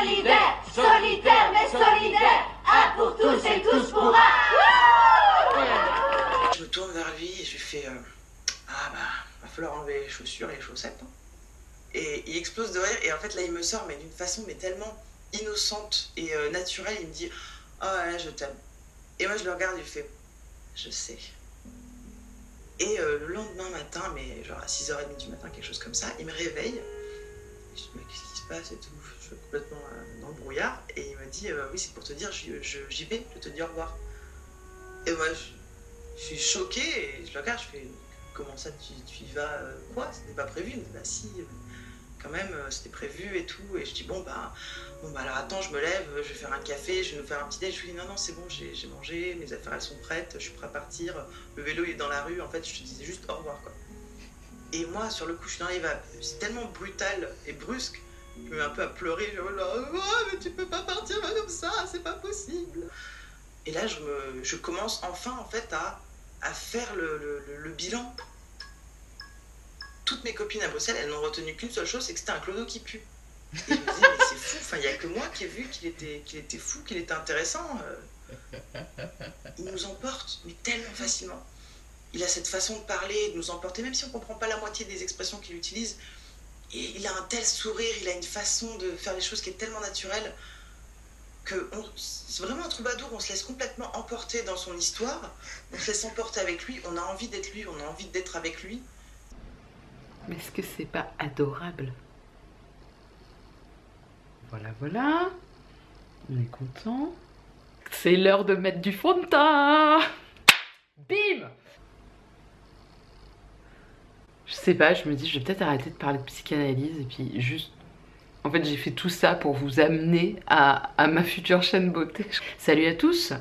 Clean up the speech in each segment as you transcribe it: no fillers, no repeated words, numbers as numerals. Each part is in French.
solidaire, solitaire mais solidaire. Un pour tous et tous pour un. Je me tourne vers lui et je lui fais ah bah, va falloir enlever les chaussures et les chaussettes. Hein. Et il explose de rire et en fait là il me sort mais d'une façon mais tellement innocente et naturelle, il me dit oh ouais, je t'aime. Et moi je le regarde et je fais je sais. Et le lendemain matin, mais genre à 6h30 du matin, quelque chose comme ça, il me réveille. Je dis mais qu'est-ce qui se passe et tout, je suis complètement dans le brouillard. Et il me dit oui c'est pour te dire j'y vais, je te dis au revoir. Et moi je suis choquée et je le regarde, je fais comment ça tu y vas quoi, c'était pas prévu. Il me dit bah si, quand même c'était prévu et tout. Et je dis bon bah alors attends, je me lève, je vais faire un café, je vais nous faire un petit déj. Je lui dis non c'est bon, j'ai mangé, mes affaires elles sont prêtes, je suis prêt à partir, le vélo il est dans la rue, en fait je te disais juste au revoir quoi. Et moi sur le coup je suis dans les vapes, c'est tellement brutal et brusque, je me mets un peu à pleurer, je me dis oh, mais tu peux pas partir comme ça, c'est pas possible. Et là je commence enfin en fait à faire le bilan. Toutes mes copines à Bruxelles, elles n'ont retenu qu'une seule chose, c'est que c'était un clodo qui pue. Et je me disais, mais c'est fou, enfin, il n'y a que moi qui ai vu qu'il était fou, qu'il était intéressant. Il nous emporte, mais tellement facilement. Il a cette façon de parler, de nous emporter, même si on ne comprend pas la moitié des expressions qu'il utilise. Et il a un tel sourire, il a une façon de faire les choses qui est tellement naturelle que c'est vraiment un troubadour, on se laisse complètement emporter dans son histoire, on se laisse emporter avec lui, on a envie d'être lui, on a envie d'être avec lui. Mais est-ce que c'est pas adorable? Voilà, voilà. On est content. C'est l'heure de mettre du fond de teint. Bim! Je sais pas, je me dis, je vais peut-être arrêter de parler de psychanalyse et puis juste... En fait, j'ai fait tout ça pour vous amener à ma future chaîne beauté. Salut à tous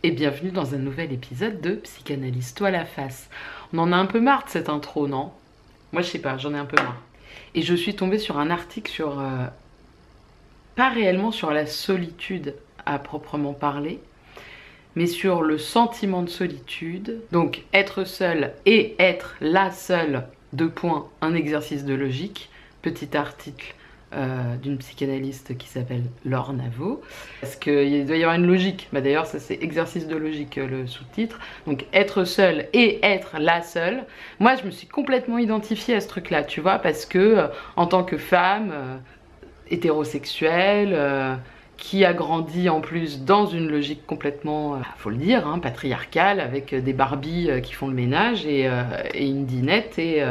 et bienvenue dans un nouvel épisode de Psychanalyse-toi la face. On en a un peu marre de cette intro, non? Moi, je sais pas, j'en ai un peu marre. Et je suis tombée sur un article sur... pas réellement sur la solitude à proprement parler, mais sur le sentiment de solitude. Donc, être seul et être la seule, un exercice de logique. Petit article d'une psychanalyste qui s'appelle Laure Navo. Parce qu'il doit y avoir une logique. Bah, d'ailleurs, ça c'est exercice de logique, le sous-titre. Donc, être seul et être la seule. Moi, je me suis complètement identifiée à ce truc-là, tu vois, parce que en tant que femme hétérosexuelle, qui a grandi en plus dans une logique complètement, faut le dire, hein, patriarcale, avec des Barbies qui font le ménage et une dinette et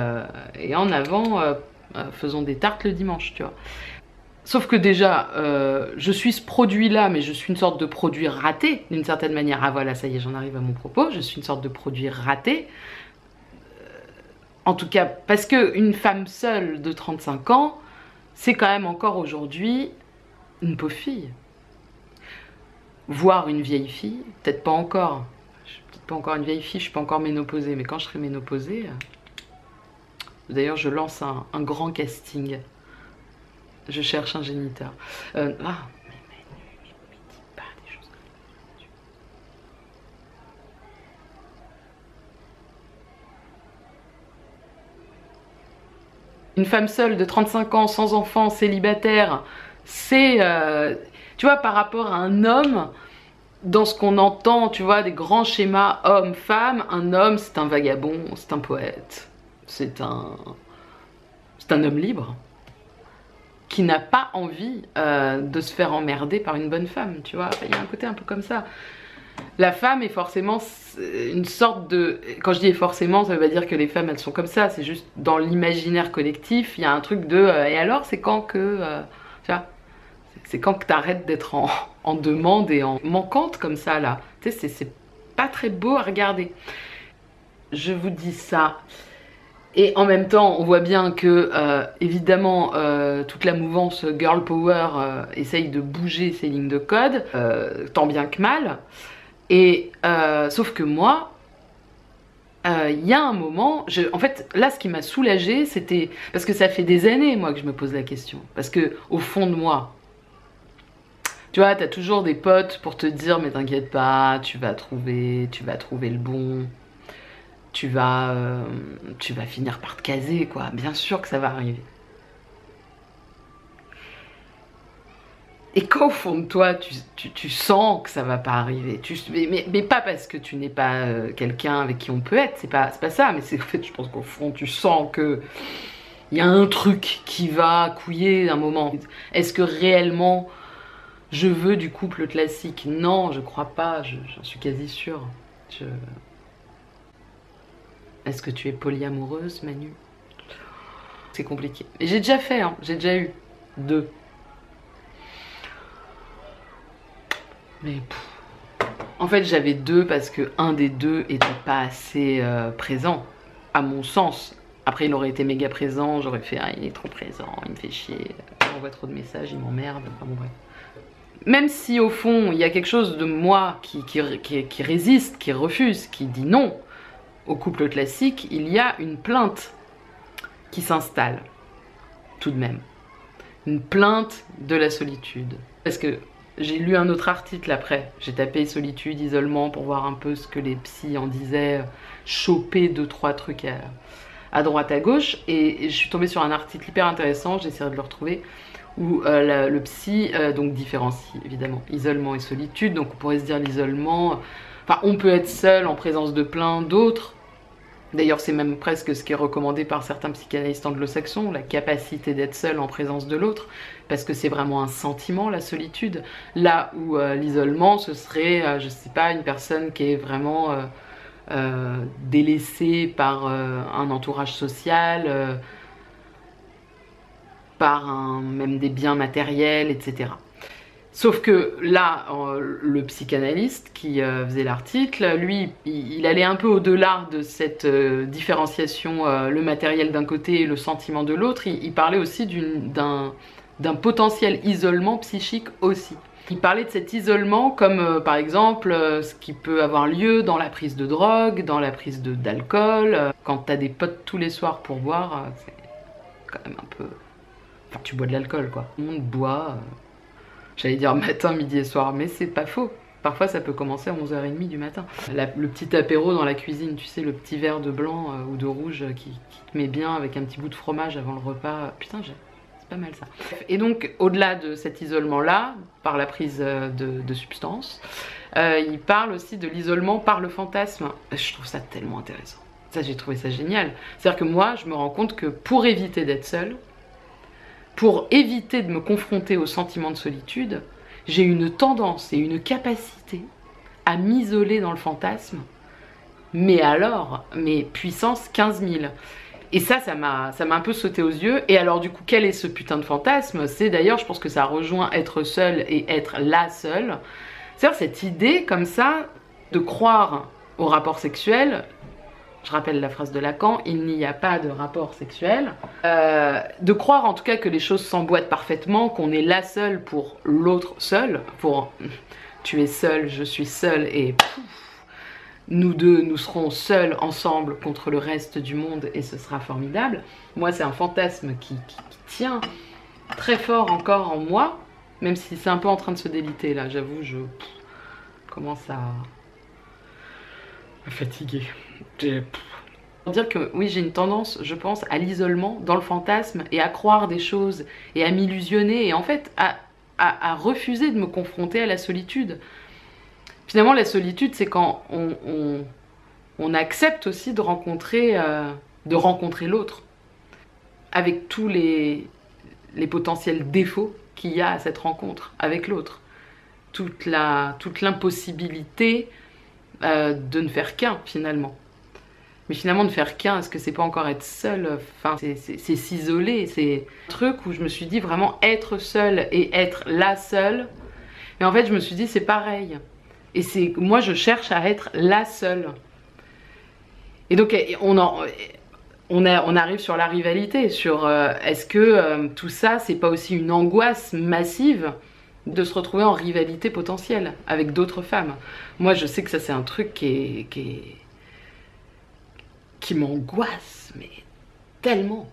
en avant faisons des tartes le dimanche, tu vois. Sauf que déjà, je suis ce produit-là, mais je suis une sorte de produit raté, d'une certaine manière. Ah voilà, ça y est, j'en arrive à mon propos. Je suis une sorte de produit raté. En tout cas, parce qu'une femme seule de 35 ans, c'est quand même encore aujourd'hui une pauvre fille. Voire une vieille fille, peut-être pas encore. Je suis peut-être pas encore une vieille fille, je suis pas encore ménopausée, mais quand je serai ménopausée... D'ailleurs, je lance un grand casting. Je cherche un géniteur. Mais lui dis pas des choses comme ça. Une femme seule de 35 ans, sans enfant, célibataire, c'est... tu vois, par rapport à un homme, dans ce qu'on entend, tu vois, des grands schémas homme-femme, un homme, c'est un vagabond, c'est un poète. C'est un homme libre qui n'a pas envie de se faire emmerder par une bonne femme, tu vois. Il y a un côté un peu comme ça. La femme est forcément une sorte de... Quand je dis forcément, ça veut pas dire que les femmes, elles sont comme ça. C'est juste dans l'imaginaire collectif, il y a un truc de... et alors, c'est quand que... tu vois, c'est quand que t'arrêtes d'être en demande et en manquante comme ça, là. Tu sais, c'est pas très beau à regarder. Je vous dis ça... Et en même temps, on voit bien que, évidemment, toute la mouvance Girl Power essaye de bouger ces lignes de code, tant bien que mal. Et sauf que moi, il y a un moment, en fait, là, ce qui m'a soulagée, c'était... Parce que ça fait des années, moi, que je me pose la question. Parce que, au fond de moi, tu vois, t'as toujours des potes pour te dire, mais t'inquiète pas, tu vas trouver le bon... Tu vas finir par te caser, quoi. Bien sûr que ça va arriver. Et quand au fond de toi, tu sens que ça va pas arriver, mais pas parce que tu n'es pas quelqu'un avec qui on peut être, c'est pas ça, mais c'est en fait, je pense qu'au fond, tu sens que il y a un truc qui va couiller un moment. Est-ce que réellement je veux du couple classique? Non, je crois pas, j'en suis quasi sûre. Est-ce que tu es polyamoureuse, Manu? C'est compliqué. Et j'ai déjà fait, hein, j'ai déjà eu 2. Mais en fait, j'avais 2 parce que un des 2 était pas assez présent, à mon sens. Après, il aurait été méga présent, j'aurais fait ah, il est trop présent, il me fait chier, il envoie trop de messages, il m'emmerde. Enfin bon, bref. Même si au fond, il y a quelque chose de moi qui résiste, qui refuse, qui dit non au couple classique, il y a une plainte qui s'installe, tout de même. Une plainte de la solitude. Parce que j'ai lu un autre article après, j'ai tapé solitude, isolement pour voir un peu ce que les psys en disaient, choper 2-3 trucs à droite à gauche, et je suis tombée sur un article hyper intéressant, j'essaierai de le retrouver, où le psy donc différencie évidemment isolement et solitude. Donc on pourrait se dire l'isolement, enfin on peut être seul en présence de plein d'autres. D'ailleurs c'est même presque ce qui est recommandé par certains psychanalystes anglo-saxons, la capacité d'être seul en présence de l'autre, parce que c'est vraiment un sentiment, la solitude. Là où l'isolement ce serait, je sais pas, une personne qui est vraiment délaissée par un entourage social, par même des biens matériels, etc. Sauf que là, le psychanalyste qui faisait l'article, lui, il allait un peu au-delà de cette différenciation, le matériel d'un côté et le sentiment de l'autre. Il parlait aussi d'un potentiel isolement psychique aussi. Il parlait de cet isolement comme par exemple ce qui peut avoir lieu dans la prise de drogue, dans la prise d'alcool. Quand t'as des potes tous les soirs pour boire, c'est quand même un peu... Enfin, tu bois de l'alcool, quoi. Tout le monde boit, j'allais dire matin, midi et soir, mais c'est pas faux. Parfois, ça peut commencer à 11h30 du matin. Le petit apéro dans la cuisine, tu sais, le petit verre de blanc ou de rouge qui te met bien avec un petit bout de fromage avant le repas. Putain, c'est pas mal ça. Et donc, au-delà de cet isolement-là, par la prise de substances, il parle aussi de l'isolement par le fantasme. Je trouve ça tellement intéressant. Ça, j'ai trouvé ça génial. C'est-à-dire que moi, je me rends compte que pour éviter d'être seule, pour éviter de me confronter au sentiment de solitude, j'ai une tendance et une capacité à m'isoler dans le fantasme, mais alors, mais puissance 15 000. Et ça m'a un peu sauté aux yeux. Et alors du coup, quel est ce putain de fantasme? C'est d'ailleurs, je pense que ça rejoint être seul et être la seule. C'est-à-dire cette idée comme ça de croire au rapport sexuel. Je rappelle la phrase de Lacan, il n'y a pas de rapport sexuel. De croire en tout cas que les choses s'emboîtent parfaitement, qu'on est la seule pour l'autre seul, pour tu es seul, je suis seule et pouf, nous deux, nous serons seuls ensemble contre le reste du monde et ce sera formidable. Moi, c'est un fantasme qui tient très fort encore en moi, même si c'est un peu en train de se déliter là, j'avoue, je commence à fatiguer. Pour dire que oui, j'ai une tendance, je pense, à l'isolement dans le fantasme et à croire des choses et à m'illusionner et en fait à refuser de me confronter à la solitude. Finalement, la solitude, c'est quand on accepte aussi de rencontrer l'autre avec tous les potentiels défauts qu'il y a à cette rencontre avec l'autre. Toute l'impossibilité de ne faire qu'un finalement. Mais finalement, ne faire qu'un, est-ce que c'est pas encore être seul? Enfin, c'est s'isoler, c'est un truc où je me suis dit vraiment être seule et être la seule. Et en fait, je me suis dit c'est pareil. Et moi, je cherche à être la seule. Et donc, on arrive sur la rivalité, sur est-ce que tout ça, c'est pas aussi une angoisse massive de se retrouver en rivalité potentielle avec d'autres femmes. Moi, je sais que ça, c'est un truc qui m'angoisse, mais tellement.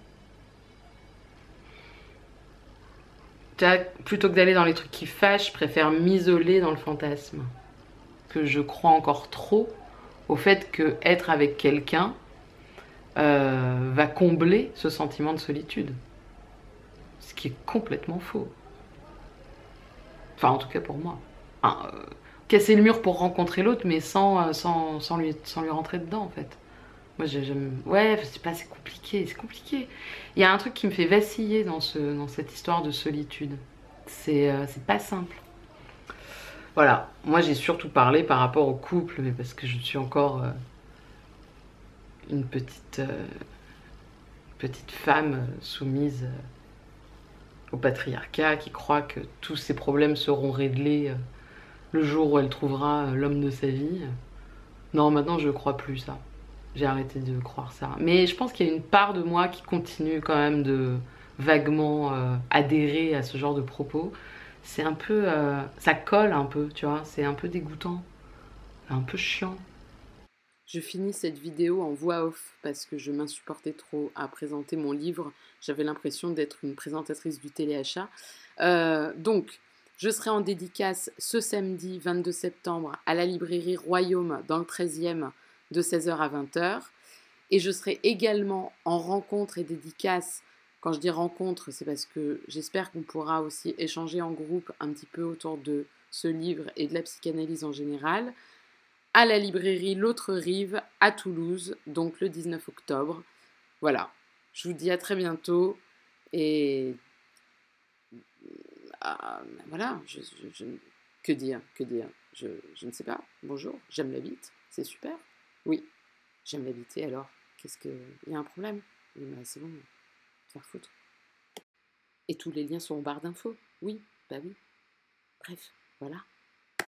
Plutôt que d'aller dans les trucs qui fâchent, je préfère m'isoler dans le fantasme. Que je crois encore trop au fait que être avec quelqu'un va combler ce sentiment de solitude. Ce qui est complètement faux. Enfin, en tout cas pour moi. Enfin, casser le mur pour rencontrer l'autre, mais sans lui rentrer dedans, en fait. Moi, j'aime... Ouais, je sais pas, c'est compliqué, c'est compliqué. Il y a un truc qui me fait vaciller dans cette histoire de solitude. C'est pas simple. Voilà, moi j'ai surtout parlé par rapport au couple, mais parce que je suis encore une petite femme soumise au patriarcat qui croit que tous ses problèmes seront réglés le jour où elle trouvera l'homme de sa vie. Non, maintenant je crois plus ça. J'ai arrêté de croire ça. Mais je pense qu'il y a une part de moi qui continue quand même de vaguement adhérer à ce genre de propos. C'est un peu... ça colle un peu, tu vois. C'est un peu dégoûtant. Un peu chiant. Je finis cette vidéo en voix off parce que je m'insupportais trop à présenter mon livre. J'avais l'impression d'être une présentatrice du téléachat. Donc, je serai en dédicace ce samedi 22 septembre à la librairie Royaume dans le 13e de 16h à 20h. Et je serai également en rencontre et dédicace. Quand je dis rencontre, c'est parce que j'espère qu'on pourra aussi échanger en groupe un petit peu autour de ce livre et de la psychanalyse en général, à la librairie L'Autre Rive à Toulouse, donc le 19 octobre. Voilà, je vous dis à très bientôt et voilà, que dire, je ne sais pas. Bonjour, j'aime la bite, c'est super. Oui, j'aime la bite et alors, il y a un problème? Oui, bah, c'est bon, faire foutre. Et tous les liens sont en barre d'infos. Oui, bah oui. Bref, voilà.